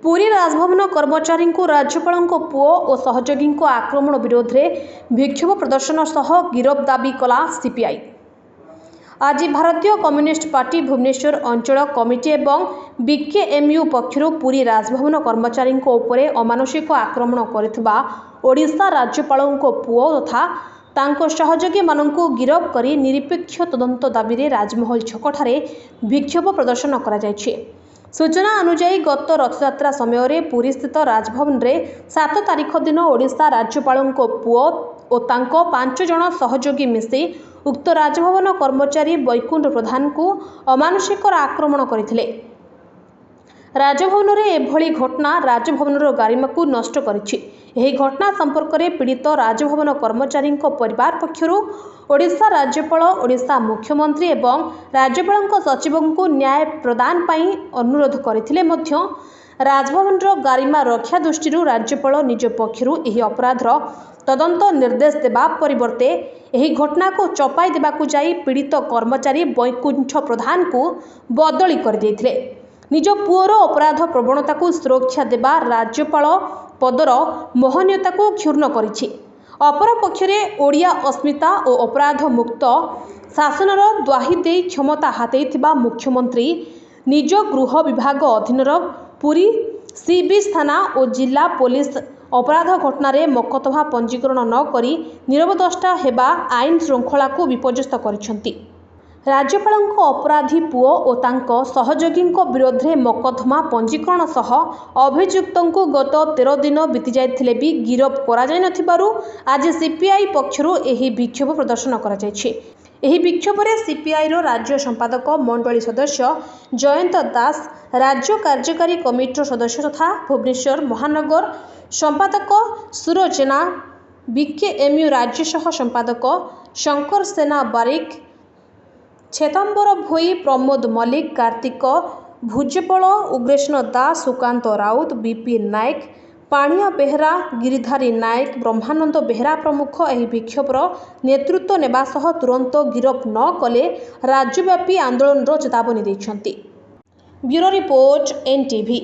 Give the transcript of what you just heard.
पुरी राजभवन कर्मचारी राज्यपाल पुओ और सहयोगी आक्रमण विरोध में विक्षोभ प्रदर्शन सह गिरफ दाबी कला सीपीआई। आज भारतीय कम्युनिस्ट पार्टी भुवनेश्वर अंचल कमिटी और बीकेएमयू पक्षर पुरी राजभवन कर्मचारी अमानुषिक आक्रमण करथिबा ओडिशा राज्यपाल पुओ तथा तांको सहयोगी माननकु गिरफ करी निरपेक्ष तदंत दाबी रे राजमहल छकठारे विक्षोभ प्रदर्शन करा जायछि। सूचना अनुसार गत रथयात्रा समय पुरी स्थित राजभवन में 7 तारिख दिन ओडिशा राज्यपाल पुओ और तांको 5 जन सहयोगी मिसी उक्त राजभवन कर्मचारी बैकुंठ प्रधान को अमानुषिक आक्रमण करथिले। राजभवन में एभली घटना राजभवन गारिमा को नष्ट करिछि। एही घटना संपर्क में पीड़ित राजभवन कर्मचारी परिवार पक्षर ओडिशा राज्यपाल ओडिशा मुख्यमंत्री एवं राज्यपाल सचिव को न्याय प्रदान पाई अनुरोध करथिले मध्य राजभवन गारिमा रक्षा दृष्टि राज्यपाल निज पक्षर एही अपराधर तदंत निर्देश देबा परिवर्ते एही घटना को चपाई देबाकू जाई पीड़ित कर्मचारी बैकुंठ प्रधान को बदली कर देथिले। निज पुओर अपराध प्रवणता को सुरक्षा देबा राज्यपाल पदर मोहनीयता को क्षुण्ण करिछि। अपर पक्षरे ओडिया अस्मिता और अपराध मुक्त शासनर द्वाही दे क्षमता हातेइथिबा मुख्यमंत्री निज गृह विभाग अधीनर पुरी सी बीच थाना और जिला पुलिस अपराध घटना मकतबा पंजीकरण न करी निरवद्रष्टा हेबा आईन श्रृंखला को विपर्यस्त करिसेंति। राज्यपाल अपराधी पुओ और तांको सहयोगी विरोध में मकदमा पंजीकरण सह अभियुक्त को गत 13 दिन बीती जाइथिले भी गिरफ करा जाय नथिबारु आज सीपीआई पक्षर एही विक्षोभ प्रदर्शन करा जायछि। एही विक्षोभ रे सीपीआई रो राज्य संपादक मंडली सदस्य जयंत दास, राज्य कार्यकारी कमिटी सदस्य तथा भुवनेश्वर महानगर संपादक सूरज जेना, बीकेएमयू राज्य सह संपादक शंकर सेना बारिक, छेतंबर भोई, प्रमोद मल्लिक, कार्तिक भुजबल, उग्रेश्वर दास, सुकांत राउत, बीपी नायक, पाणिया बेहरा, गिरिधारी नायक, ब्रह्मानंद बेहरा प्रमुख एही विक्षोभर नेतृत्व नेबा सह तुरंत गिरफ न कले राज्यव्यापी आंदोलन चेतावनी दैछंती। Bureau report NTV.